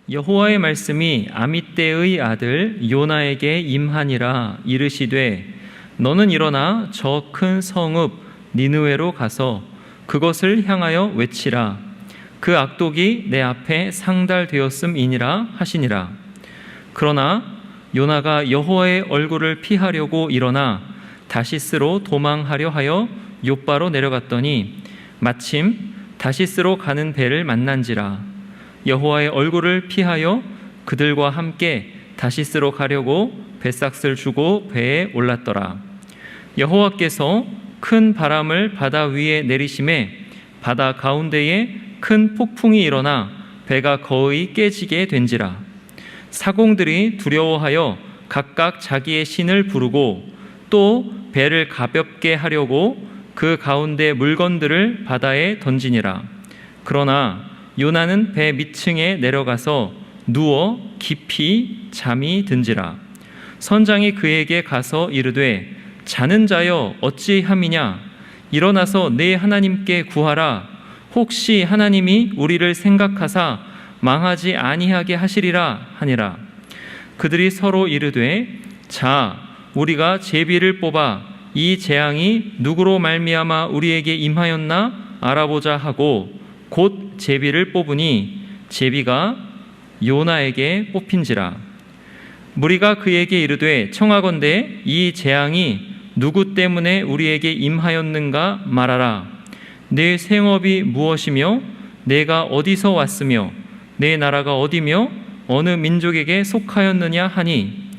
여호와의 말씀이 아미떼의 아들 요나에게 임하니라. 이르시되 너는 일어나 저 큰 성읍 니느웨로 가서 그것을 향하여 외치라. 그 악독이 내 앞에 상달되었음이니라 하시니라. 그러나 요나가 여호와의 얼굴을 피하려고 일어나 다시스로 도망하려 하여 욥바로 내려갔더니 마침 다시스로 가는 배를 만난지라. 여호와의 얼굴을 피하여 그들과 함께 다시스로 가려고 뱃삭을 주고 배에 올랐더라. 여호와께서 큰 바람을 바다 위에 내리심에 바다 가운데에 큰 폭풍이 일어나 배가 거의 깨지게 된지라. 사공들이 두려워하여 각각 자기의 신을 부르고 또 배를 가볍게 하려고 그 가운데 물건들을 바다에 던지니라. 그러나 요나는 배 밑층에 내려가서 누워 깊이 잠이 든지라. 선장이 그에게 가서 이르되 자는 자여 어찌함이냐? 일어나서 내 하나님께 구하라. 혹시 하나님이 우리를 생각하사 망하지 아니하게 하시리라 하니라. 그들이 서로 이르되 자 우리가 제비를 뽑아 이 재앙이 누구로 말미암아 우리에게 임하였나 알아보자 하고 곧 제비를 뽑으니 제비가 요나에게 뽑힌지라. 무리가 그에게 이르되 청하건대 이 재앙이 누구 때문에 우리에게 임하였는가 말하라. 내 생업이 무엇이며 내가 어디서 왔으며 내 나라가 어디며 어느 민족에게 속하였느냐 하니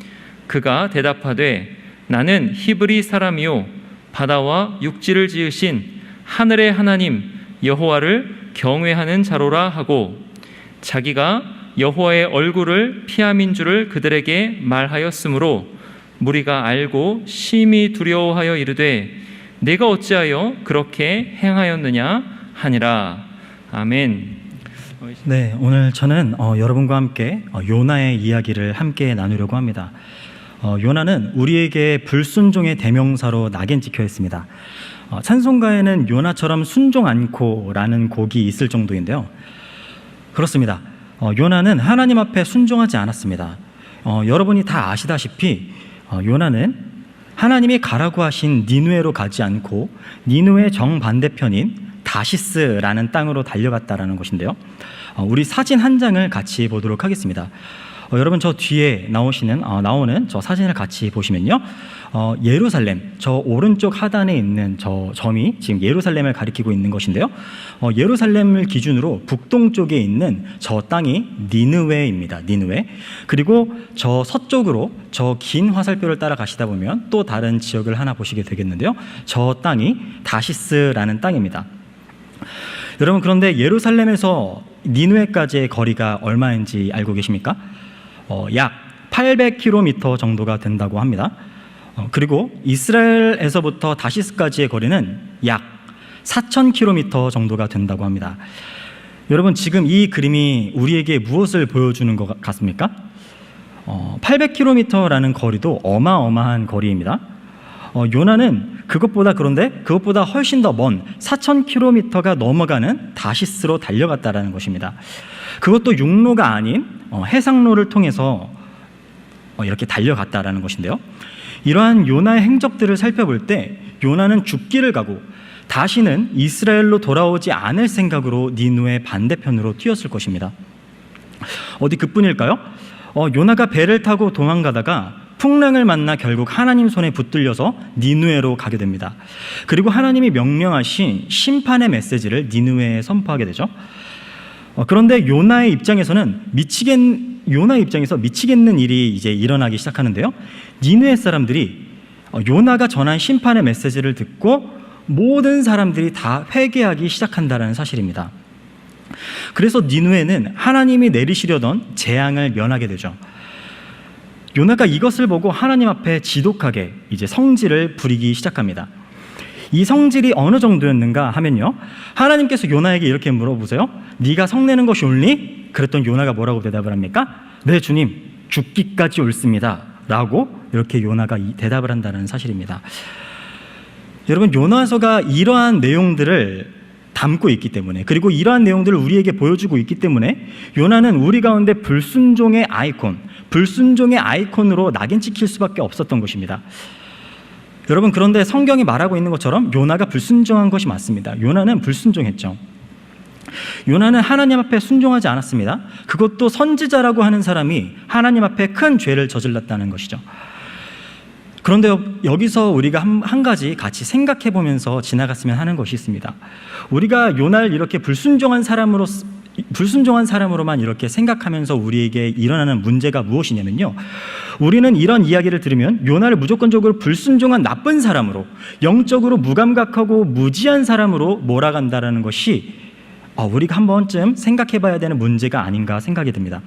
그가 대답하되 나는 히브리 사람이요 바다와 육지를 지으신 하늘의 하나님 여호와를 경외하는 자로라 하고 자기가 여호와의 얼굴을 피함인 줄을 그들에게 말하였으므로 무리가 알고 심히 두려워하여 이르되 내가 어찌하여 그렇게 행하였느냐 하니라. 아멘. 네, 오늘 저는 여러분과 함께 요나의 이야기를 함께 나누려고 합니다. 요나는 우리에게 불순종의 대명사로 낙인 찍혀 있습니다. 찬송가에는 요나처럼 순종 않고라는 곡이 있을 정도인데요. 그렇습니다. 요나는 하나님 앞에 순종하지 않았습니다. 여러분이 다 아시다시피 요나는 하나님이 가라고 하신 니느웨로 가지 않고 니느웨 정반대편인 다시스라는 땅으로 달려갔다라는 것인데요. 우리 사진 한 장을 같이 보도록 하겠습니다. 여러분 저 뒤에 나오는 저 사진을 같이 보시면요, 예루살렘 저 오른쪽 하단에 있는 저 점이 지금 예루살렘을 가리키고 있는 것인데요. 예루살렘을 기준으로 북동쪽에 있는 저 땅이 니느웨입니다. 니느웨. 그리고 저 서쪽으로 저 긴 화살표를 따라 가시다 보면 또 다른 지역을 하나 보시게 되겠는데요. 저 땅이 다시스라는 땅입니다. 여러분 그런데 예루살렘에서 니느웨까지의 거리가 얼마인지 알고 계십니까? 약 800km 정도가 된다고 합니다. 그리고 이스라엘에서부터 다시스까지의 거리는 약 4000km 정도가 된다고 합니다. 여러분 지금 이 그림이 우리에게 무엇을 보여주는 것 같습니까? 800km라는 거리도 어마어마한 거리입니다. 요나는 그것보다 훨씬 더 먼 4000km가 넘어가는 다시스로 달려갔다라는 것입니다. 그것도 육로가 아닌 해상로를 통해서 이렇게 달려갔다라는 것인데요. 이러한 요나의 행적들을 살펴볼 때 요나는 죽기를 가고 다시는 이스라엘로 돌아오지 않을 생각으로 니느웨 반대편으로 뛰었을 것입니다. 어디 그뿐일까요? 요나가 배를 타고 도망가다가 풍랑을 만나 결국 하나님 손에 붙들려서 니느웨로 가게 됩니다. 그리고 하나님이 명령하신 심판의 메시지를 니느웨에 선포하게 되죠. 그런데 요나의 입장에서 미치겠는 일이 이제 일어나기 시작하는데요. 니느웨 사람들이 요나가 전한 심판의 메시지를 듣고 모든 사람들이 다 회개하기 시작한다는 사실입니다. 그래서 니느웨는 하나님이 내리시려던 재앙을 면하게 되죠. 요나가 이것을 보고 하나님 앞에 지독하게 이제 성질을 부리기 시작합니다. 이 성질이 어느 정도였는가 하면요, 하나님께서 요나에게 이렇게 물어보세요. 네가 성내는 것이 옳니? 그랬더니 요나가 뭐라고 대답을 합니까? 네 주님, 죽기까지 옳습니다 라고 이렇게 요나가 대답을 한다는 사실입니다. 여러분 요나서가 이러한 내용들을 담고 있기 때문에, 그리고 이러한 내용들을 우리에게 보여주고 있기 때문에 요나는 우리 가운데 불순종의 아이콘으로 낙인 찍힐 수밖에 없었던 것입니다. 여러분, 그런데 성경이 말하고 있는 것처럼 요나가 불순종한 것이 맞습니다. 요나는 불순종했죠. 요나는 하나님 앞에 순종하지 않았습니다. 그것도 선지자라고 하는 사람이 하나님 앞에 큰 죄를 저질렀다는 것이죠. 그런데 여기서 우리가 한 가지 같이 생각해 보면서 지나갔으면 하는 것이 있습니다. 우리가 요나를 이렇게 불순종한 사람으로만 이렇게 생각하면서 우리에게 일어나는 문제가 무엇이냐면요, 우리는 이런 이야기를 들으면 요나를 무조건적으로 불순종한 나쁜 사람으로, 영적으로 무감각하고 무지한 사람으로 몰아간다는 것이 우리가 한 번쯤 생각해 봐야 되는 문제가 아닌가 생각이 듭니다.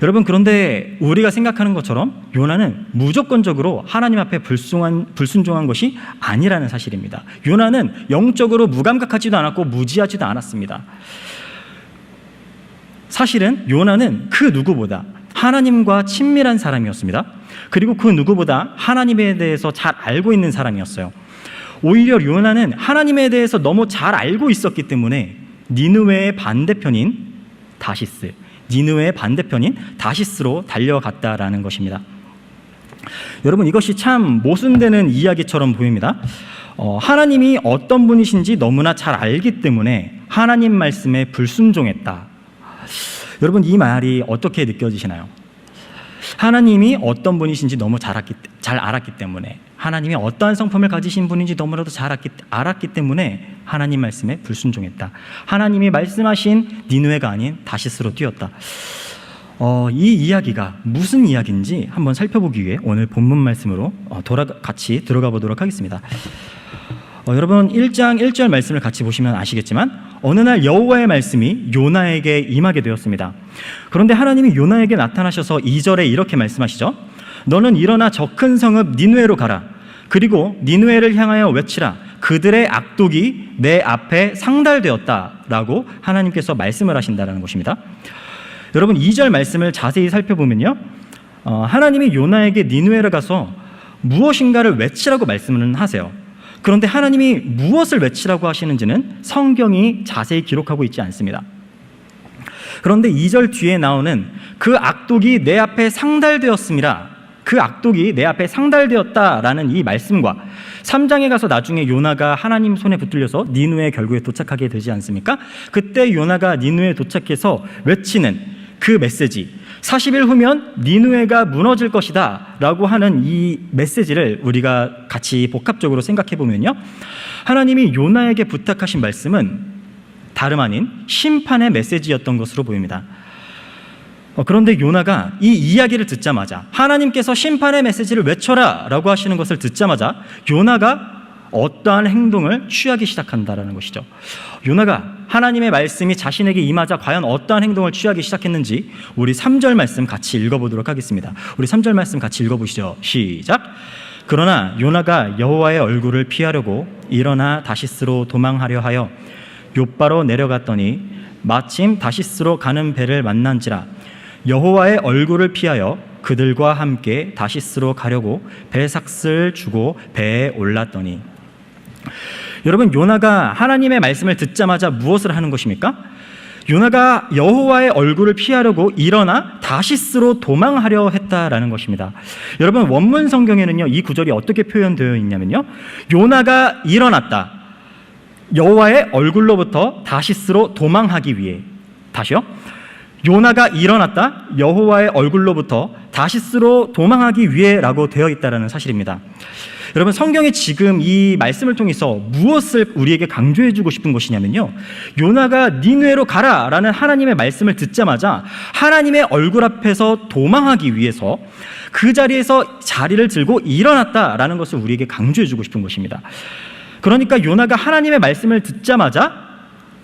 여러분, 그런데 우리가 생각하는 것처럼 요나는 무조건적으로 하나님 앞에 불순종한 것이 아니라는 사실입니다. 요나는 영적으로 무감각하지도 않았고 무지하지도 않았습니다. 사실은 요나는 그 누구보다 하나님과 친밀한 사람이었습니다. 그리고 그 누구보다 하나님에 대해서 잘 알고 있는 사람이었어요. 오히려 요나는 하나님에 대해서 너무 잘 알고 있었기 때문에 니느웨의 반대편인 다시스로 달려갔다라는 것입니다. 여러분, 이것이 참 모순되는 이야기처럼 보입니다. 하나님이 어떤 분이신지 너무나 잘 알기 때문에 하나님 말씀에 불순종했다. 여러분, 이 말이 어떻게 느껴지시나요? 하나님이 어떤 분이신지 너무 잘 알았기 때문에, 하나님이 어떠한 성품을 가지신 분인지 너무나도 잘 알았기 때문에 하나님 말씀에 불순종했다. 하나님이 말씀하신 니느웨가 아닌 다시스로 뛰었다. 이 이야기가 무슨 이야기인지 한번 살펴보기 위해 오늘 본문 말씀으로 같이 들어가 보도록 하겠습니다. 여러분, 1장 1절 말씀을 같이 보시면 아시겠지만, 어느 날 여호와의 말씀이 요나에게 임하게 되었습니다. 그런데 하나님이 요나에게 나타나셔서 2절에 이렇게 말씀하시죠. 너는 일어나 저 큰 성읍 니느웨로 가라. 그리고 니느웨를 향하여 외치라. 그들의 악독이 내 앞에 상달되었다라고 하나님께서 말씀을 하신다는 것입니다. 여러분, 2절 말씀을 자세히 살펴보면요, 하나님이 요나에게 니느웨를 가서 무엇인가를 외치라고 말씀을 하세요. 그런데 하나님이 무엇을 외치라고 하시는지는 성경이 자세히 기록하고 있지 않습니다. 그런데 2절 뒤에 나오는 그 악독이 내 앞에 상달되었습니다, 그 악독이 내 앞에 상달되었다라는 이 말씀과 3장에 가서 나중에 요나가 하나님 손에 붙들려서 니느웨 결국에 도착하게 되지 않습니까? 그때 요나가 니느웨에 도착해서 외치는 그 메시지, 40일 후면 니느웨가 무너질 것이다 라고 하는 이 메시지를 우리가 같이 복합적으로 생각해 보면요, 하나님이 요나에게 부탁하신 말씀은 다름 아닌 심판의 메시지였던 것으로 보입니다. 그런데 요나가 이 이야기를 듣자마자, 하나님께서 심판의 메시지를 외쳐라 라고 하시는 것을 듣자마자 요나가 어떠한 행동을 취하기 시작한다는 것이죠. 요나가 하나님의 말씀이 자신에게 임하자 과연 어떠한 행동을 취하기 시작했는지 우리 3절 말씀 같이 읽어보도록 하겠습니다. 우리 3절 말씀 같이 읽어보시죠. 시작. 그러나 요나가 여호와의 얼굴을 피하려고 일어나 다시스로 도망하려 하여 욥바로 내려갔더니 마침 다시스로 가는 배를 만난지라. 여호와의 얼굴을 피하여 그들과 함께 다시스로 가려고 배삭스를 주고 배에 올랐더니. 여러분, 요나가 하나님의 말씀을 듣자마자 무엇을 하는 것입니까? 요나가 여호와의 얼굴을 피하려고 일어나 다시스로 도망하려 했다라는 것입니다. 여러분, 원문 성경에는요, 이 구절이 어떻게 표현되어 있냐면요, 요나가 일어났다, 여호와의 얼굴로부터 다시스로 도망하기 위해. 다시요. 요나가 일어났다, 여호와의 얼굴로부터 다시스로 도망하기 위해라고 되어 있다는 사실입니다. 여러분, 성경이 지금 이 말씀을 통해서 무엇을 우리에게 강조해 주고 싶은 것이냐면요, 요나가 니느웨로 가라라는 하나님의 말씀을 듣자마자 하나님의 얼굴 앞에서 도망하기 위해서 그 자리에서 자리를 들고 일어났다라는 것을 우리에게 강조해 주고 싶은 것입니다. 그러니까 요나가 하나님의 말씀을 듣자마자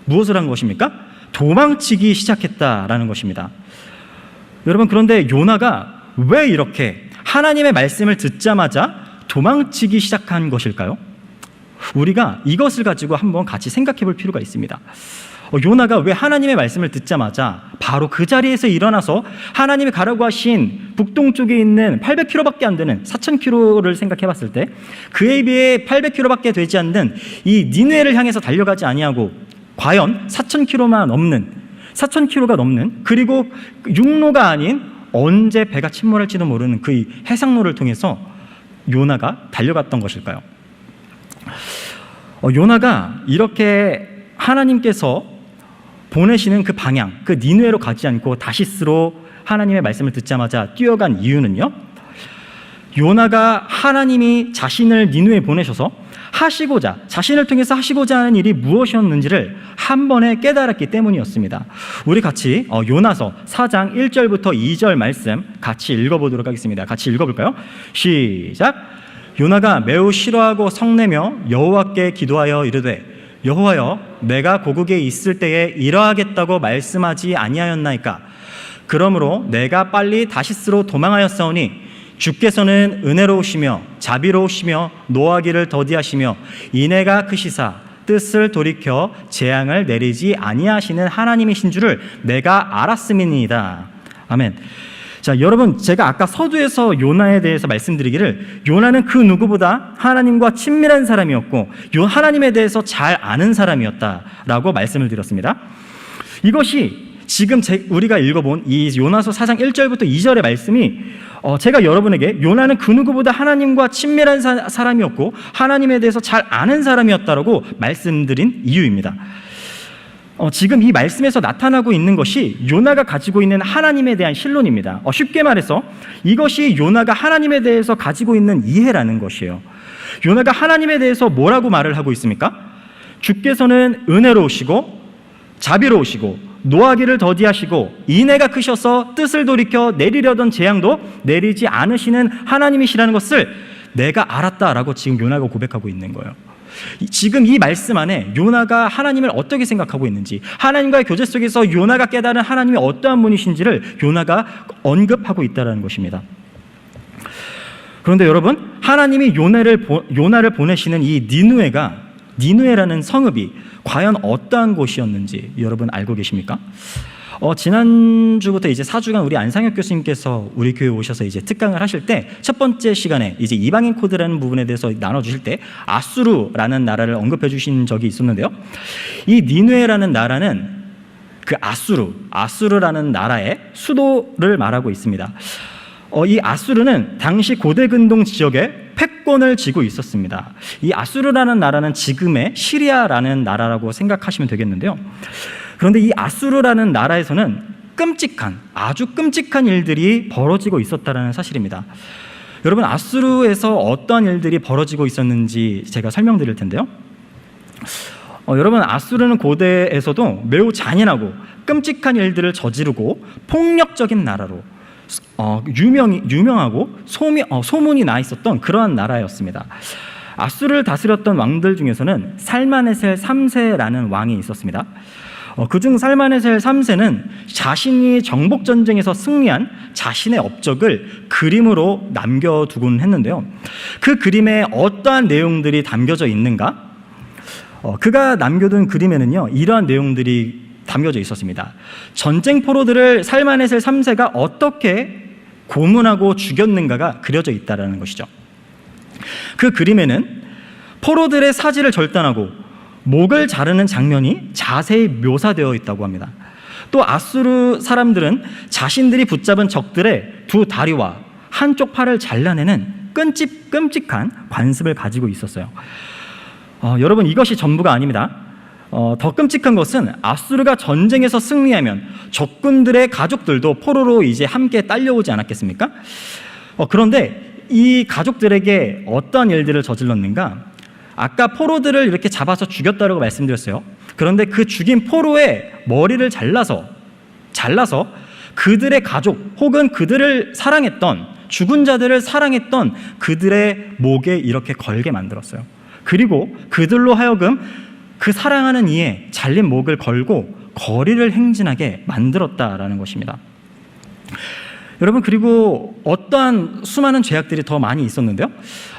무엇을 한 것입니까? 도망치기 시작했다라는 것입니다. 여러분, 그런데 요나가 왜 이렇게 하나님의 말씀을 듣자마자 도망치기 시작한 것일까요? 우리가 이것을 가지고 한번 같이 생각해 볼 필요가 있습니다. 요나가 왜 하나님의 말씀을 듣자마자 바로 그 자리에서 일어나서 하나님이 가라고 하신 북동쪽에 있는 800km밖에 안 되는 4000km를 생각해 봤을 때 그에 비해 800km밖에 되지 않는 이 니느웨를 향해서 달려가지 아니하고 과연 4000km가 넘는 그리고 육로가 아닌 언제 배가 침몰할지도 모르는 그 해상로를 통해서 요나가 달려갔던 것일까요? 요나가 이렇게 하나님께서 보내시는 그 방향, 그 니느웨로 가지 않고 다시스로 하나님의 말씀을 듣자마자 뛰어간 이유는요, 요나가 하나님이 자신을 니느웨에 보내셔서 자신을 통해서 하시고자 하는 일이 무엇이었는지를 한 번에 깨달았기 때문이었습니다. 우리 같이 요나서 4장 1절부터 2절 말씀 같이 읽어보도록 하겠습니다. 같이 읽어볼까요? 시작! 요나가 매우 싫어하고 성내며 여호와께 기도하여 이르되 여호와여, 내가 고국에 있을 때에 이러하겠다고 말씀하지 아니하였나이까? 그러므로 내가 빨리 다시스로 도망하였사오니 주께서는 은혜로우시며 자비로우시며 노하기를 더디하시며 인애가 크시사 뜻을 돌이켜 재앙을 내리지 아니하시는 하나님이신 줄을 내가 알았음이니이다. 아멘. 자, 여러분, 제가 아까 서두에서 요나에 대해서 말씀드리기를 요나는 그 누구보다 하나님과 친밀한 사람이었고 하나님에 대해서 잘 아는 사람이었다라고 말씀을 드렸습니다. 이것이 지금 우리가 읽어본 이 요나서 4장 1절부터 2절의 말씀이 제가 여러분에게 요나는 그 누구보다 하나님과 친밀한 사람이었고 하나님에 대해서 잘 아는 사람이었다라고 말씀드린 이유입니다. 지금 이 말씀에서 나타나고 있는 것이 요나가 가지고 있는 하나님에 대한 신론입니다. 쉽게 말해서 이것이 요나가 하나님에 대해서 가지고 있는 이해라는 것이에요. 요나가 하나님에 대해서 뭐라고 말을 하고 있습니까? 주께서는 은혜로우시고 자비로우시고 노하기를 더디하시고 인애가 크셔서 뜻을 돌이켜 내리려던 재앙도 내리지 않으시는 하나님이시라는 것을 내가 알았다라고 지금 요나가 고백하고 있는 거예요. 지금 이 말씀 안에 요나가 하나님을 어떻게 생각하고 있는지, 하나님과의 교제 속에서 요나가 깨달은 하나님이 어떠한 분이신지를 요나가 언급하고 있다는 것입니다. 그런데 여러분, 하나님이 요나를 보내시는 이 니느웨라는 성읍이 과연 어떠한 곳이었는지 여러분 알고 계십니까? 지난주부터 이제 4주간 우리 안상혁 교수님께서 우리 교회에 오셔서 이제 특강을 하실 때 첫 번째 시간에 이제 이방인 코드라는 부분에 대해서 나눠주실 때 아수르라는 나라를 언급해 주신 적이 있었는데요. 이 니느웨라는 나라는 그 아수르라는 나라의 수도를 말하고 있습니다. 이 아수르는 당시 고대 근동 지역에 패권을 쥐고 있었습니다. 이 아수르라는 나라는 지금의 시리아라는 나라라고 생각하시면 되겠는데요. 그런데 이 아수르라는 나라에서는 아주 끔찍한 일들이 벌어지고 있었다는 사실입니다. 여러분, 아수르에서 어떠한 일들이 벌어지고 있었는지 제가 설명드릴 텐데요. 여러분, 아수르는 고대에서도 매우 잔인하고 끔찍한 일들을 저지르고 폭력적인 나라로 유명하고 소문이 나 있었던 그러한 나라였습니다. 아수르를 다스렸던 왕들 중에서는 살마네셀 3세라는 왕이 있었습니다. 그중 살마네셀 3세는 자신이 정복전쟁에서 승리한 자신의 업적을 그림으로 남겨두곤 했는데요. 그 그림에 어떠한 내용들이 담겨져 있는가? 그가 남겨둔 그림에는요, 이러한 내용들이 담겨져 있었습니다. 전쟁 포로들을 살마네셀 3세가 어떻게 고문하고 죽였는가가 그려져 있다는 것이죠. 그 그림에는 포로들의 사지를 절단하고 목을 자르는 장면이 자세히 묘사되어 있다고 합니다. 또 아수르 사람들은 자신들이 붙잡은 적들의 두 다리와 한쪽 팔을 잘라내는 끔찍한 관습을 가지고 있었어요. 여러분, 이것이 전부가 아닙니다. 더 끔찍한 것은 아수르가 전쟁에서 승리하면 적군들의 가족들도 포로로 이제 함께 딸려오지 않았겠습니까? 그런데 이 가족들에게 어떠한 일들을 저질렀는가? 아까 포로들을 이렇게 잡아서 죽였다고 말씀드렸어요. 그런데 그 죽인 포로의 머리를 잘라서 그들의 가족 혹은 그들을 사랑했던, 죽은 자들을 사랑했던 그들의 목에 이렇게 걸게 만들었어요. 그리고 그들로 하여금 그 사랑하는 이에 잘린 목을 걸고 거리를 행진하게 만들었다라는 것입니다. 여러분, 그리고 어떠한 수많은 죄악들이 더 많이 있었는데요.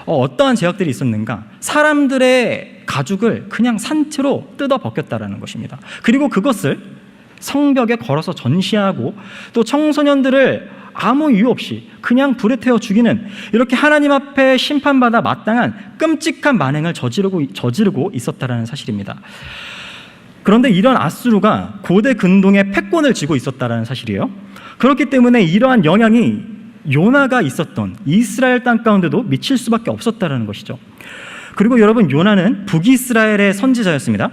어떠한 죄악들이 있었는가? 사람들의 가죽을 그냥 산채로 뜯어 벗겼다라는 것입니다. 그리고 그것을 성벽에 걸어서 전시하고 또 청소년들을 아무 이유 없이 그냥 불에 태워 죽이는, 이렇게 하나님 앞에 심판받아 마땅한 끔찍한 만행을 저지르고 있었다라는 사실입니다. 그런데 이런 아수르가 고대 근동의 패권을 쥐고 있었다라는 사실이에요. 그렇기 때문에 이러한 영향이 요나가 있었던 이스라엘 땅 가운데도 미칠 수밖에 없었다라는 것이죠. 그리고 여러분, 요나는 북이스라엘의 선지자였습니다.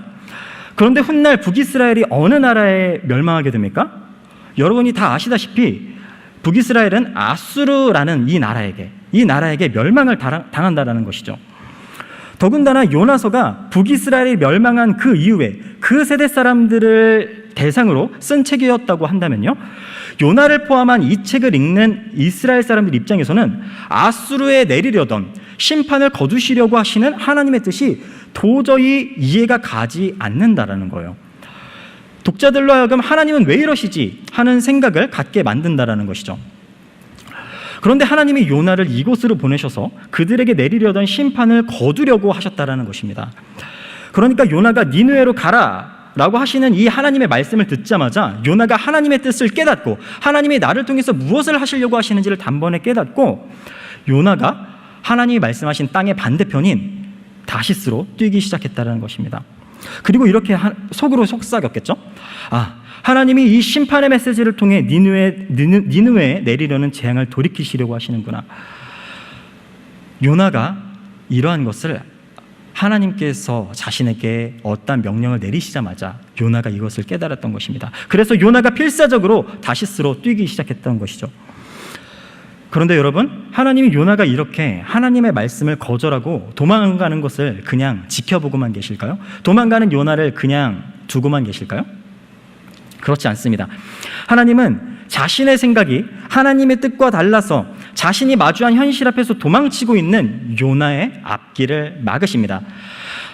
그런데 훗날 북이스라엘이 어느 나라에 멸망하게 됩니까? 여러분이 다 아시다시피 북이스라엘은 아수르라는 이 나라에게 멸망을 당한다라는 것이죠. 더군다나 요나서가 북이스라엘이 멸망한 그 이후에 그 세대 사람들을 대상으로 쓴 책이었다고 한다면요, 요나를 포함한 이 책을 읽는 이스라엘 사람들 입장에서는 아수르에 내리려던 심판을 거두시려고 하시는 하나님의 뜻이 도저히 이해가 가지 않는다라는 거예요. 독자들로 하여금 하나님은 왜 이러시지 하는 생각을 갖게 만든다라는 것이죠. 그런데 하나님이 요나를 이곳으로 보내셔서 그들에게 내리려던 심판을 거두려고 하셨다라는 것입니다. 그러니까 요나가 니느웨로 가라 라고 하시는 이 하나님의 말씀을 듣자마자 요나가 하나님의 뜻을 깨닫고 하나님이 나를 통해서 무엇을 하시려고 하시는지를 단번에 깨닫고 요나가 하나님이 말씀하신 땅의 반대편인 다시스로 뛰기 시작했다는 것입니다. 그리고 이렇게 속으로 속삭였겠죠. 하나님이 이 심판의 메시지를 통해 니느웨에 내리려는 재앙을 돌이키시려고 하시는구나. 요나가 이러한 것을 하나님께서 자신에게 어떤 명령을 내리시자마자 요나가 이것을 깨달았던 것입니다. 그래서 요나가 필사적으로 다시스로 뛰기 시작했던 것이죠. 그런데 여러분, 하나님이 요나가 이렇게 하나님의 말씀을 거절하고 도망가는 것을 그냥 지켜보고만 계실까요? 도망가는 요나를 그냥 두고만 계실까요? 그렇지 않습니다. 하나님은 자신의 생각이 하나님의 뜻과 달라서 자신이 마주한 현실 앞에서 도망치고 있는 요나의 앞길을 막으십니다.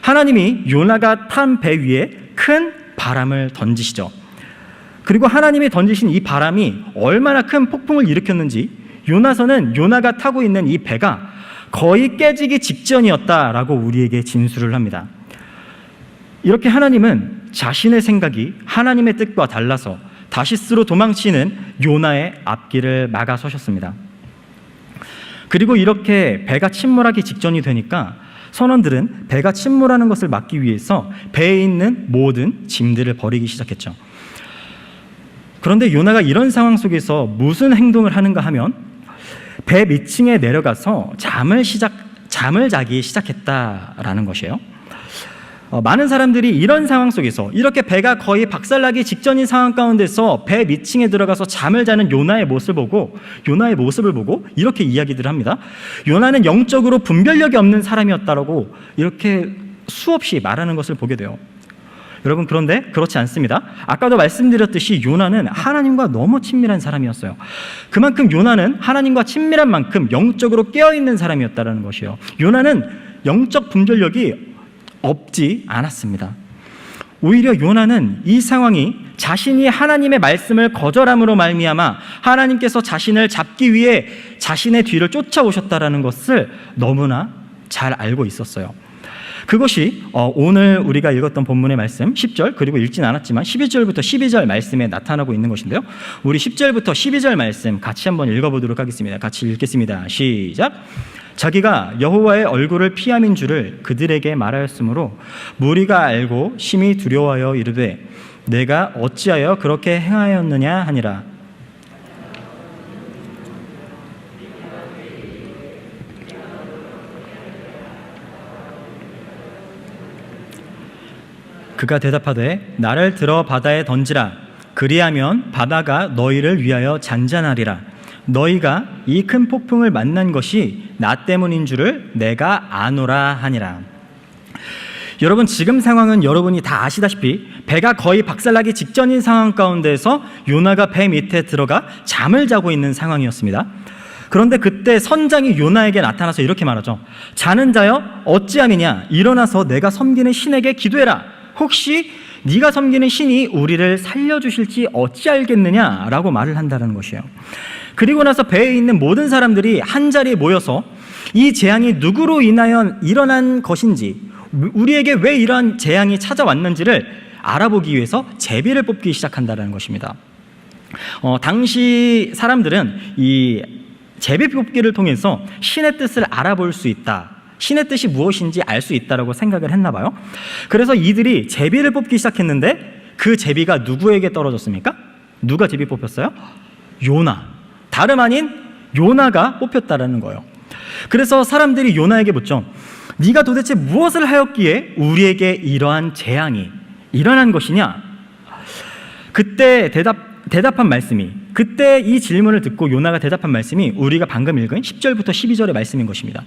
하나님이 요나가 탄 배 위에 큰 바람을 던지시죠. 그리고 하나님이 던지신 이 바람이 얼마나 큰 폭풍을 일으켰는지 요나서는 요나가 타고 있는 이 배가 거의 깨지기 직전이었다라고 우리에게 진술을 합니다. 이렇게 하나님은 자신의 생각이 하나님의 뜻과 달라서 다시스로 도망치는 요나의 앞길을 막아서셨습니다. 그리고 이렇게 배가 침몰하기 직전이 되니까 선원들은 배가 침몰하는 것을 막기 위해서 배에 있는 모든 짐들을 버리기 시작했죠. 그런데 요나가 이런 상황 속에서 무슨 행동을 하는가 하면 배 밑층에 내려가서 잠을 자기 시작했다라는 것이에요. 많은 사람들이 이런 상황 속에서 이렇게 배가 거의 박살나기 직전인 상황 가운데서 배 밑층에 들어가서 잠을 자는 요나의 모습을 보고 이렇게 이야기들을 합니다. 요나는 영적으로 분별력이 없는 사람이었다라고 이렇게 수없이 말하는 것을 보게 돼요. 여러분, 그런데 그렇지 않습니다. 아까도 말씀드렸듯이 요나는 하나님과 너무 친밀한 사람이었어요. 그만큼 요나는 하나님과 친밀한 만큼 영적으로 깨어있는 사람이었다는 것이에요. 요나는 영적 분별력이 없지 않았습니다. 오히려 요나는 이 상황이 자신이 하나님의 말씀을 거절함으로 말미암아 하나님께서 자신을 잡기 위해 자신의 뒤를 쫓아오셨다라는 것을 너무나 잘 알고 있었어요. 그것이 오늘 우리가 읽었던 본문의 말씀 10절, 그리고 읽진 않았지만 11절부터 12절 말씀에 나타나고 있는 것인데요, 우리 10절부터 12절 말씀 같이 한번 읽어보도록 하겠습니다. 같이 읽겠습니다. 시작. 자기가 여호와의 얼굴을 피함인 줄을 그들에게 말하였으므로 무리가 알고 심히 두려워하여 이르되 내가 어찌하여 그렇게 행하였느냐 하니라. 그가 대답하되 나를 들어 바다에 던지라. 그리하면 바다가 너희를 위하여 잔잔하리라. 너희가 이 큰 폭풍을 만난 것이 나 때문인 줄을 내가 아노라 하니라. 여러분, 지금 상황은 여러분이 다 아시다시피 배가 거의 박살나기 직전인 상황 가운데서 요나가 배 밑에 들어가 잠을 자고 있는 상황이었습니다. 그런데 그때 선장이 요나에게 나타나서 이렇게 말하죠. 자는 자여 어찌함이냐. 일어나서 내가 섬기는 신에게 기도해라. 혹시 네가 섬기는 신이 우리를 살려주실지 어찌 알겠느냐 라고 말을 한다는 것이에요. 그리고 나서 배에 있는 모든 사람들이 한자리에 모여서 이 재앙이 누구로 인하여 일어난 것인지, 우리에게 왜 이러한 재앙이 찾아왔는지를 알아보기 위해서 제비를 뽑기 시작한다는 것입니다. 당시 사람들은 이 제비 뽑기를 통해서 신의 뜻을 알아볼 수 있다, 신의 뜻이 무엇인지 알 수 있다라고 생각을 했나 봐요. 그래서 이들이 제비를 뽑기 시작했는데 그 제비가 누구에게 떨어졌습니까? 누가 제비 뽑혔어요? 요나. 다름 아닌 요나가 뽑혔다라는 거예요. 그래서 사람들이 요나에게 묻죠. 네가 도대체 무엇을 하였기에 우리에게 이러한 재앙이 일어난 것이냐? 그때 대답한 말씀이, 그때 이 질문을 듣고 요나가 대답한 말씀이 우리가 방금 읽은 10절부터 12절의 말씀인 것입니다.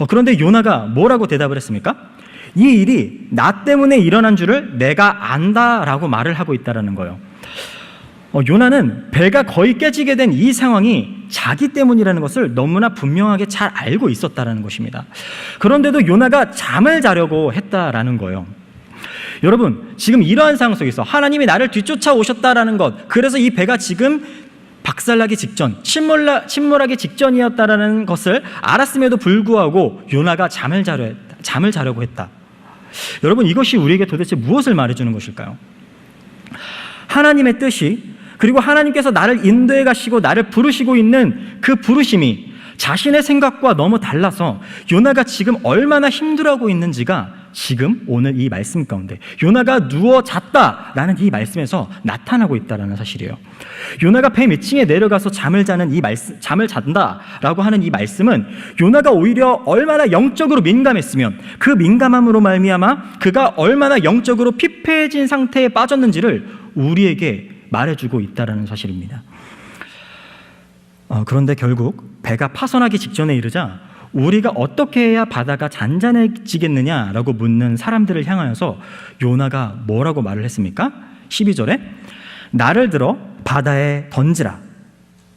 그런데 요나가 뭐라고 대답을 했습니까? 이 일이 나 때문에 일어난 줄을 내가 안다라고 말을 하고 있다라는 거예요. 요나는 배가 거의 깨지게 된 이 상황이 자기 때문이라는 것을 너무나 분명하게 잘 알고 있었다라는 것입니다. 그런데도 요나가 잠을 자려고 했다라는 거예요. 여러분, 지금 이러한 상황 속에서 하나님이 나를 뒤쫓아 오셨다라는 것, 그래서 이 배가 지금 박살나기 직전, 침몰하기 직전이었다라는 것을 알았음에도 불구하고 요나가 잠을 자려고 했다. 여러분, 이것이 우리에게 도대체 무엇을 말해주는 것일까요? 하나님의 뜻이, 그리고 하나님께서 나를 인도해 가시고 나를 부르시고 있는 그 부르심이 자신의 생각과 너무 달라서 요나가 지금 얼마나 힘들어하고 있는지가 지금 오늘 이 말씀 가운데 요나가 누워 잤다라는 이 말씀에서 나타나고 있다는 사실이에요. 요나가 배 밑층에 내려가서 잠을 잔다라고 하는 이 말씀은 요나가 오히려 얼마나 영적으로 민감했으면 그 민감함으로 말미암아 그가 얼마나 영적으로 피폐해진 상태에 빠졌는지를 우리에게 말해주고 있다는 사실입니다. 그런데 결국 배가 파손하기 직전에 이르자 우리가 어떻게 해야 바다가 잔잔해지겠느냐라고 묻는 사람들을 향하여서 요나가 뭐라고 말을 했습니까? 12절에 나를 들어 바다에 던지라.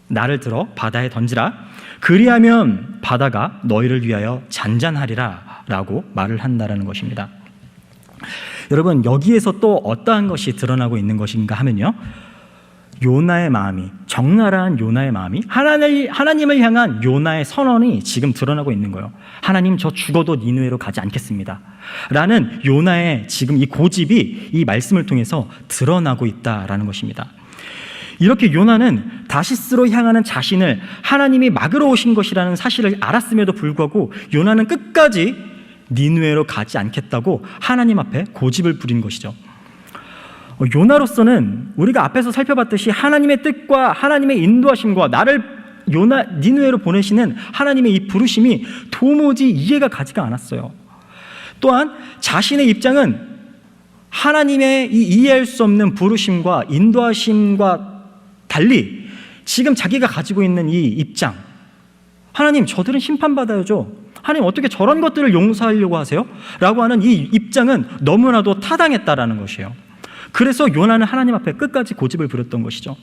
나를 들어 바다에 던지라. 그리하면 바다가 너희를 위하여 잔잔하리라 라고 말을 한다라는 것입니다. 여러분, 여기에서 또 어떠한 것이 드러나고 있는 것인가 하면요, 요나의 마음이, 적나라한 요나의 마음이 하나님을 향한 요나의 선언이 지금 드러나고 있는 거예요. 하나님, 저 죽어도 니느웨로 가지 않겠습니다 라는 요나의 지금 이 고집이 이 말씀을 통해서 드러나고 있다라는 것입니다. 이렇게 요나는 다시스로 향하는 자신을 하나님이 막으러 오신 것이라는 사실을 알았음에도 불구하고 요나는 끝까지 니느웨로 가지 않겠다고 하나님 앞에 고집을 부린 것이죠. 요나로서는 우리가 앞에서 살펴봤듯이 하나님의 뜻과 하나님의 인도하심과 나를 니느웨로 보내시는 하나님의 이 부르심이 도무지 이해가 가지가 않았어요. 또한 자신의 입장은 하나님의 이 이해할 수 없는 부르심과 인도하심과 달리 지금 자기가 가지고 있는 이 입장, 하나님, 저들은 심판받아야죠. 하나님, 어떻게 저런 것들을 용서하려고 하세요? 라고 하는 이 입장은 너무나도 타당했다라는 것이에요. 그래서 요나는 하나님 앞에 끝까지 고집을 부렸던 것이죠.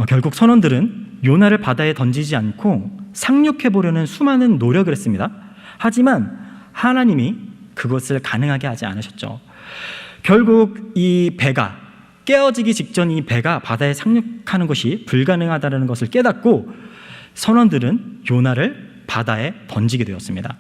결국 선원들은 요나를 바다에 던지지 않고 상륙해보려는 수많은 노력을 했습니다. 하지만 하나님이 그것을 가능하게 하지 않으셨죠. 결국 이 배가 깨어지기 직전 이 배가 바다에 상륙하는 것이 불가능하다는 것을 깨닫고 선원들은 요나를 바다에 던지게 되었습니다.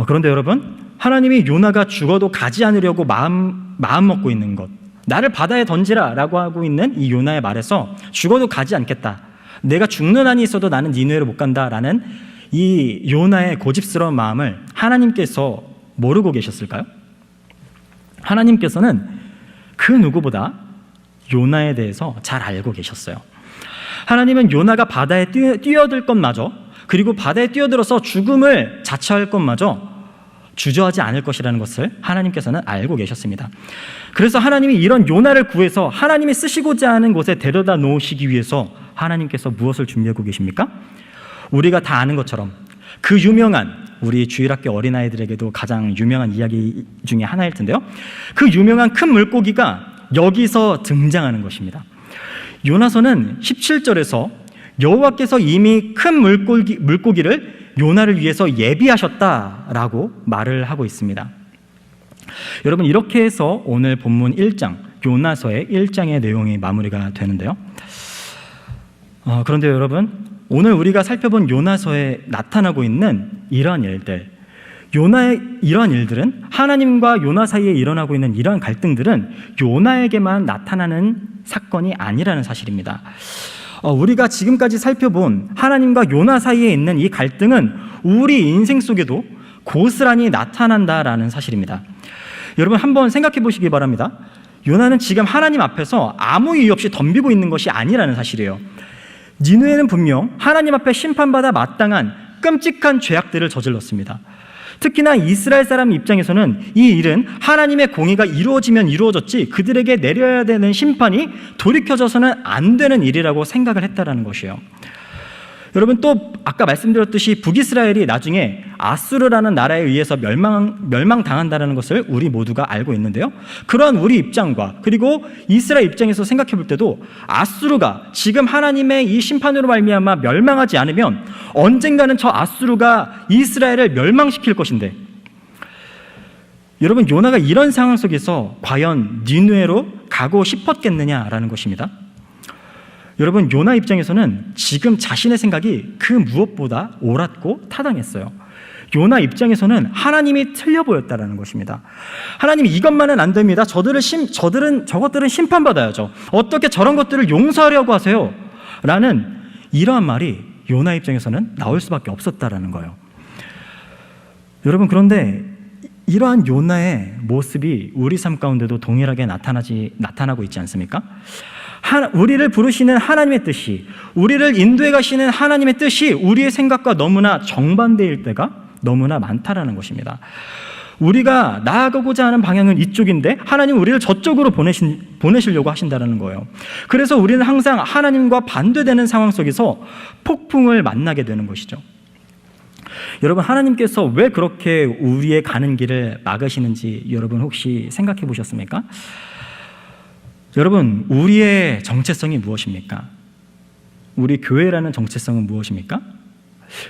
그런데 여러분, 하나님이 요나가 죽어도 가지 않으려고 마음 먹고 있는 것, 나를 바다에 던지라 라고 하고 있는 이 요나의 말에서 죽어도 가지 않겠다, 내가 죽는 한이 있어도 나는 니느웨로 못 간다 라는 이 요나의 고집스러운 마음을 하나님께서 모르고 계셨을까요? 하나님께서는 그 누구보다 요나에 대해서 잘 알고 계셨어요. 하나님은 요나가 바다에 뛰어들 것마저, 그리고 바다에 뛰어들어서 죽음을 자처할 것마저 주저하지 않을 것이라는 것을 하나님께서는 알고 계셨습니다. 그래서 하나님이 이런 요나를 구해서 하나님이 쓰시고자 하는 곳에 데려다 놓으시기 위해서 하나님께서 무엇을 준비하고 계십니까? 우리가 다 아는 것처럼 그 유명한, 우리 주일학교 어린아이들에게도 가장 유명한 이야기 중에 하나일 텐데요, 그 유명한 큰 물고기가 여기서 등장하는 것입니다. 요나서는 17절에서 여호와께서 이미 큰 물고기를 요나를 위해서 예비하셨다라고 말을 하고 있습니다. 여러분, 이렇게 해서 오늘 본문 1장, 요나서의 1장의 내용이 마무리가 되는데요. 그런데 여러분, 오늘 우리가 살펴본 요나서에 나타나고 있는 이러한 일들, 요나의 이러한 일들은, 하나님과 요나 사이에 일어나고 있는 이러한 갈등들은 요나에게만 나타나는 사건이 아니라는 사실입니다. 우리가 지금까지 살펴본 하나님과 요나 사이에 있는 이 갈등은 우리 인생 속에도 고스란히 나타난다라는 사실입니다. 여러분 한번 생각해 보시기 바랍니다. 요나는 지금 하나님 앞에서 아무 이유 없이 덤비고 있는 것이 아니라는 사실이에요. 니느웨는 분명 하나님 앞에 심판받아 마땅한 끔찍한 죄악들을 저질렀습니다. 특히나 이스라엘 사람 입장에서는 이 일은 하나님의 공의가 이루어지면 이루어졌지 그들에게 내려야 되는 심판이 돌이켜져서는 안 되는 일이라고 생각을 했다라는 것이에요. 여러분 또 아까 말씀드렸듯이 북이스라엘이 나중에 아수르라는 나라에 의해서 멸망당한다는 것을 우리 모두가 알고 있는데요. 그러한 우리 입장과 그리고 이스라엘 입장에서 생각해 볼 때도 아수르가 지금 하나님의 이 심판으로 말미암아 멸망하지 않으면 언젠가는 저 아수르가 이스라엘을 멸망시킬 것인데, 여러분 요나가 이런 상황 속에서 과연 니느웨로 가고 싶었겠느냐라는 것입니다. 여러분 요나 입장에서는 지금 자신의 생각이 그 무엇보다 옳았고 타당했어요. 요나 입장에서는 하나님이 틀려 보였다라는 것입니다. 하나님 이것만은 안 됩니다. 저것들은 심판받아야죠. 어떻게 저런 것들을 용서하려고 하세요? 라는 이러한 말이 요나 입장에서는 나올 수밖에 없었다라는 거예요. 여러분 그런데 이러한 요나의 모습이 우리 삶 가운데도 동일하게 나타나고 있지 않습니까? 우리를 부르시는 하나님의 뜻이, 우리를 인도해 가시는 하나님의 뜻이 우리의 생각과 너무나 정반대일 때가 너무나 많다라는 것입니다. 우리가 나아가고자 하는 방향은 이쪽인데 하나님 우리를 저쪽으로 보내시려고 하신다는 거예요. 그래서 우리는 항상 하나님과 반대되는 상황 속에서 폭풍을 만나게 되는 것이죠. 여러분 하나님께서 왜 그렇게 우리의 가는 길을 막으시는지 여러분 혹시 생각해 보셨습니까? 여러분 우리의 정체성이 무엇입니까? 우리 교회라는 정체성은 무엇입니까?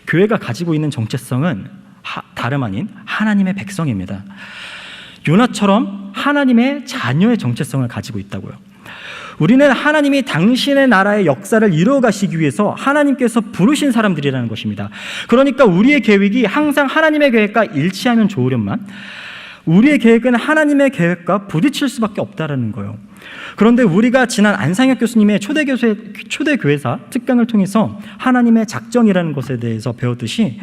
교회가 가지고 있는 정체성은 다름 아닌 하나님의 백성입니다. 요나처럼 하나님의 자녀의 정체성을 가지고 있다고요. 우리는 하나님이 당신의 나라의 역사를 이루어 가시기 위해서 하나님께서 부르신 사람들이라는 것입니다. 그러니까 우리의 계획이 항상 하나님의 계획과 일치하면 좋으련만 우리의 계획은 하나님의 계획과 부딪힐 수밖에 없다라는 거예요. 그런데 우리가 지난 안상혁 교수님의 초대교회사 특강을 통해서 하나님의 작정이라는 것에 대해서 배웠듯이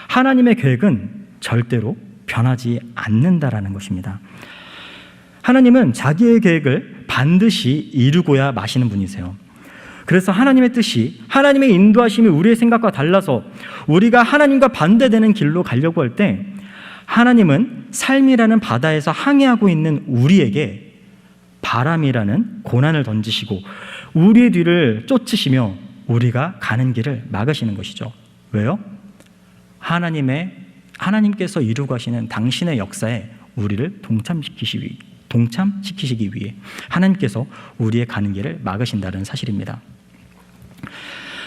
하나님의 계획은 절대로 변하지 않는다라는 것입니다. 하나님은 자기의 계획을 반드시 이루고야 마시는 분이세요. 그래서 하나님의 뜻이, 하나님의 인도하심이 우리의 생각과 달라서 우리가 하나님과 반대되는 길로 가려고 할 때 하나님은 삶이라는 바다에서 항해하고 있는 우리에게 바람이라는 고난을 던지시고 우리의 뒤를 쫓으시며 우리가 가는 길을 막으시는 것이죠. 왜요? 하나님께서 이루고 하시는 당신의 역사에 우리를 동참시키시기 위해 하나님께서 우리의 가는 길을 막으신다는 사실입니다.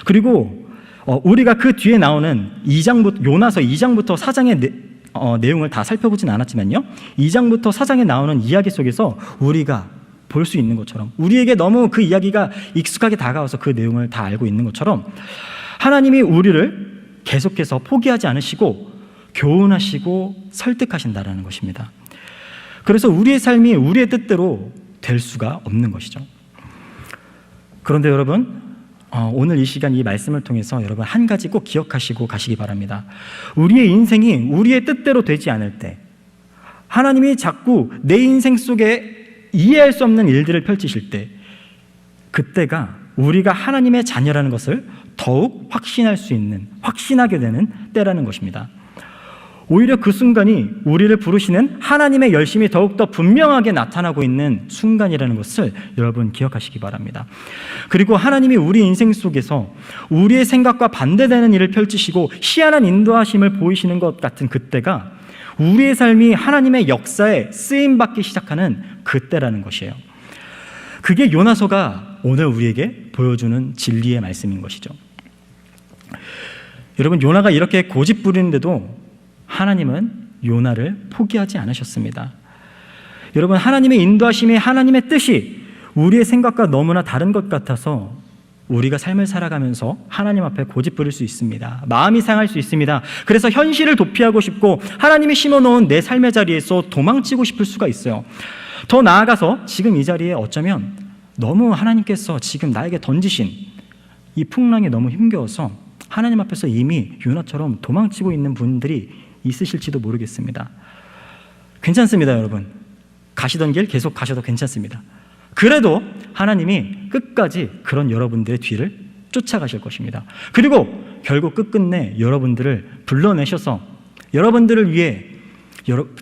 그리고 우리가 그 뒤에 나오는 요나서 2장부터 4장의 내용을 다 살펴보진 않았지만요, 2장부터 4장에 나오는 이야기 속에서 우리가 볼 수 있는 것처럼, 우리에게 너무 그 이야기가 익숙하게 다가와서 그 내용을 다 알고 있는 것처럼 하나님이 우리를 계속해서 포기하지 않으시고 교훈하시고 설득하신다라는 것입니다. 그래서 우리의 삶이 우리의 뜻대로 될 수가 없는 것이죠. 그런데 여러분, 오늘 이 시간 이 말씀을 통해서 여러분 한 가지 꼭 기억하시고 가시기 바랍니다. 우리의 인생이 우리의 뜻대로 되지 않을 때, 하나님이 자꾸 내 인생 속에 이해할 수 없는 일들을 펼치실 때, 그때가 우리가 하나님의 자녀라는 것을 더욱 확신하게 되는 때라는 것입니다. 오히려 그 순간이 우리를 부르시는 하나님의 열심이 더욱더 분명하게 나타나고 있는 순간이라는 것을 여러분 기억하시기 바랍니다. 그리고 하나님이 우리 인생 속에서 우리의 생각과 반대되는 일을 펼치시고 희한한 인도하심을 보이시는 것 같은 그때가 우리의 삶이 하나님의 역사에 쓰임받기 시작하는 그때라는 것이에요. 그게 요나서가 오늘 우리에게 보여주는 진리의 말씀인 것이죠. 여러분, 요나가 이렇게 고집 부리는데도 하나님은 요나를 포기하지 않으셨습니다. 여러분, 하나님의 인도하심이, 하나님의 뜻이 우리의 생각과 너무나 다른 것 같아서 우리가 삶을 살아가면서 하나님 앞에 고집 부릴 수 있습니다. 마음이 상할 수 있습니다. 그래서 현실을 도피하고 싶고 하나님이 심어놓은 내 삶의 자리에서 도망치고 싶을 수가 있어요. 더 나아가서 지금 이 자리에 어쩌면 너무 하나님께서 지금 나에게 던지신 이 풍랑이 너무 힘겨워서 하나님 앞에서 이미 요나처럼 도망치고 있는 분들이 있으실지도 모르겠습니다. 괜찮습니다, 여러분. 가시던 길 계속 가셔도 괜찮습니다. 그래도 하나님이 끝까지 그런 여러분들의 뒤를 쫓아가실 것입니다. 그리고 결국 끝끝내 여러분들을 불러내셔서 여러분들을 위해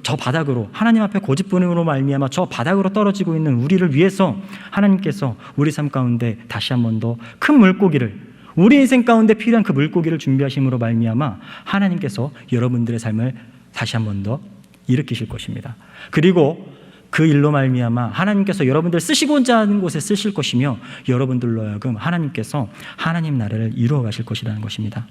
저 바닥으로, 하나님 앞에 고집부림으로 말미암아 저 바닥으로 떨어지고 있는 우리를 위해서 하나님께서 우리 삶 가운데 다시 한 번 더 큰 물고기를, 우리 인생 가운데 필요한 그 물고기를 준비하심으로 말미암아 하나님께서 여러분들의 삶을 다시 한 번 더 일으키실 것입니다. 그리고 그 일로 말미암아 하나님께서 여러분들 쓰시고자 하는 곳에 쓰실 것이며 여러분들로 하여금 하나님께서 하나님 나라를 이루어 가실 것이라는 것입니다.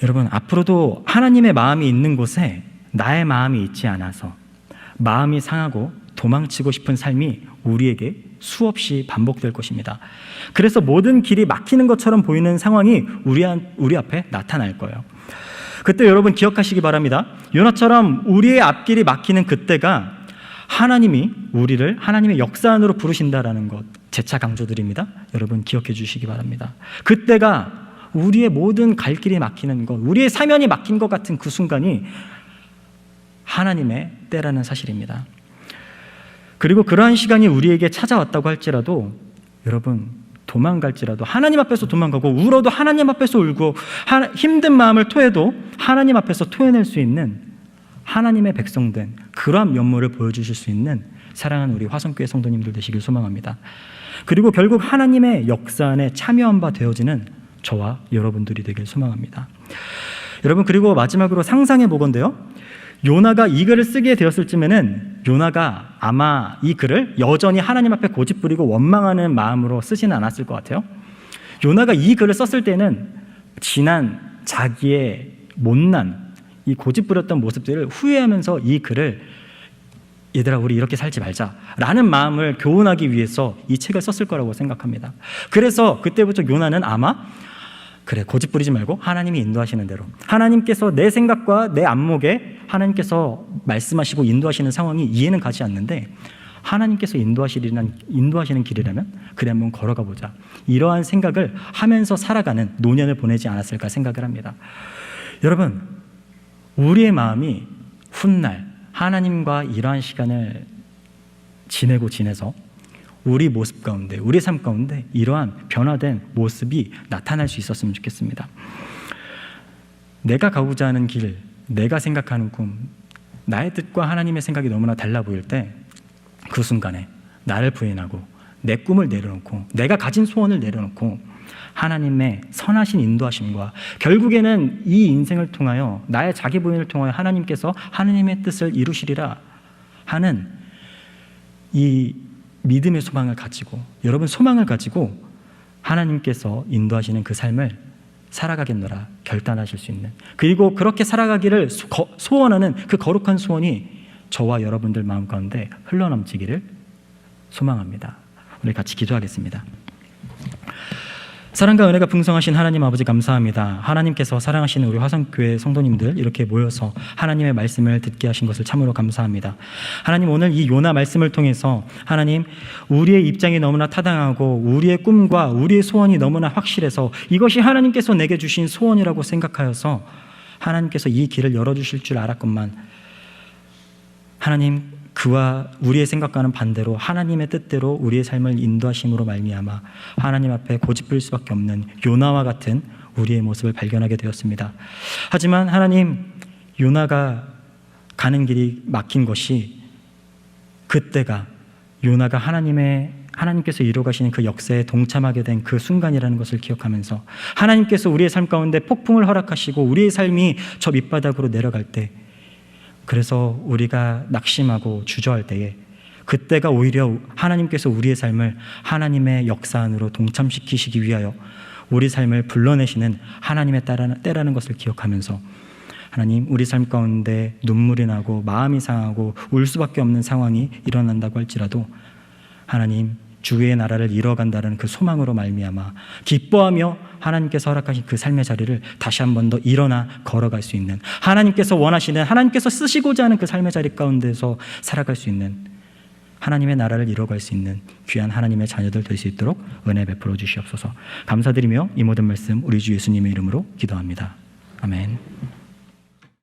여러분, 앞으로도 하나님의 마음이 있는 곳에 나의 마음이 있지 않아서 마음이 상하고 도망치고 싶은 삶이 우리에게 수없이 반복될 것입니다. 그래서 모든 길이 막히는 것처럼 보이는 상황이 우리 앞에 나타날 거예요. 그때 여러분 기억하시기 바랍니다. 요나처럼 우리의 앞길이 막히는 그때가 하나님이 우리를 하나님의 역사 안으로 부르신다라는 것 재차 강조드립니다. 여러분 기억해 주시기 바랍니다. 그때가 우리의 모든 갈 길이 막히는 것, 우리의 사면이 막힌 것 같은 그 순간이 하나님의 때라는 사실입니다. 그리고 그러한 시간이 우리에게 찾아왔다고 할지라도 여러분 도망갈지라도 하나님 앞에서 도망가고 울어도 하나님 앞에서 울고 힘든 마음을 토해도 하나님 앞에서 토해낼 수 있는 하나님의 백성된 그러한 면모를 보여주실 수 있는 사랑하는 우리 화성교회 성도님들 되시길 소망합니다. 그리고 결국 하나님의 역사 안에 참여한 바 되어지는 저와 여러분들이 되길 소망합니다. 여러분, 그리고 마지막으로 상상해 보건데요, 요나가 이 글을 쓰게 되었을 쯤에는 요나가 아마 이 글을 여전히 하나님 앞에 고집부리고 원망하는 마음으로 쓰지는 않았을 것 같아요. 요나가 이 글을 썼을 때는 지난 자기의 못난 이 고집부렸던 모습들을 후회하면서 이 글을 얘들아 우리 이렇게 살지 말자라는 마음을 교훈하기 위해서 이 책을 썼을 거라고 생각합니다. 그래서 그때부터 요나는 아마 그래, 고집 부리지 말고 하나님이 인도하시는 대로, 하나님께서 내 생각과 내 안목에 하나님께서 말씀하시고 인도하시는 상황이 이해는 가지 않는데 하나님께서 인도하시는 길이라면 그래 한번 걸어가 보자, 이러한 생각을 하면서 살아가는 노년을 보내지 않았을까 생각을 합니다. 여러분, 우리의 마음이 훗날 하나님과 이러한 시간을 지내서 우리 모습 가운데, 우리 삶 가운데 이러한 변화된 모습이 나타날 수 있었으면 좋겠습니다. 내가 가고자 하는 길, 내가 생각하는 꿈, 나의 뜻과 하나님의 생각이 너무나 달라 보일 때 그 순간에 나를 부인하고 내 꿈을 내려놓고 내가 가진 소원을 내려놓고 하나님의 선하신 인도하심과 결국에는 이 인생을 통하여 나의 자기 부인을 통하여 하나님께서 하나님의 뜻을 이루시리라 하는 이 믿음의 소망을 가지고, 여러분 소망을 가지고 하나님께서 인도하시는 그 삶을 살아가겠노라 결단하실 수 있는, 그리고 그렇게 살아가기를 소원하는 그 거룩한 소원이 저와 여러분들 마음 가운데 흘러넘치기를 소망합니다. 우리 같이 기도하겠습니다. 사랑과 은혜가 풍성하신 하나님 아버지 감사합니다. 하나님께서 사랑하시는 우리 화성교회 성도님들 이렇게 모여서 하나님의 말씀을 듣게 하신 것을 참으로 감사합니다. 하나님, 오늘 이 요나 말씀을 통해서 하나님, 우리의 입장이 너무나 타당하고 우리의 꿈과 우리의 소원이 너무나 확실해서 이것이 하나님께서 내게 주신 소원이라고 생각하여서 하나님께서 이 길을 열어주실 줄 알았건만 하나님, 그와 우리의 생각과는 반대로 하나님의 뜻대로 우리의 삶을 인도하심으로 말미암아 하나님 앞에 고집부릴 수밖에 없는 요나와 같은 우리의 모습을 발견하게 되었습니다. 하지만 하나님, 요나가 가는 길이 막힌 것이 그때가 요나가 하나님께서 이루어 가시는 그 역사에 동참하게 된 그 순간이라는 것을 기억하면서 하나님께서 우리의 삶 가운데 폭풍을 허락하시고 우리의 삶이 저 밑바닥으로 내려갈 때, 그래서 우리가 낙심하고 주저할 때에 그때가 오히려 하나님께서 우리의 삶을 하나님의 역사 안으로 동참시키시기 위하여 우리 삶을 불러내시는 하나님의 때라는 것을 기억하면서 하나님, 우리 삶 가운데 눈물이 나고 마음이 상하고 울 수밖에 없는 상황이 일어난다고 할지라도 하나님, 주의 나라를 이뤄간다는 그 소망으로 말미암아 기뻐하며 하나님께서 허락하신 그 삶의 자리를 다시 한 번 더 일어나 걸어갈 수 있는, 하나님께서 원하시는, 하나님께서 쓰시고자 하는 그 삶의 자리 가운데서 살아갈 수 있는, 하나님의 나라를 이뤄갈 수 있는 귀한 하나님의 자녀들 될 수 있도록 은혜 베풀어 주시옵소서. 감사드리며 이 모든 말씀 우리 주 예수님의 이름으로 기도합니다. 아멘.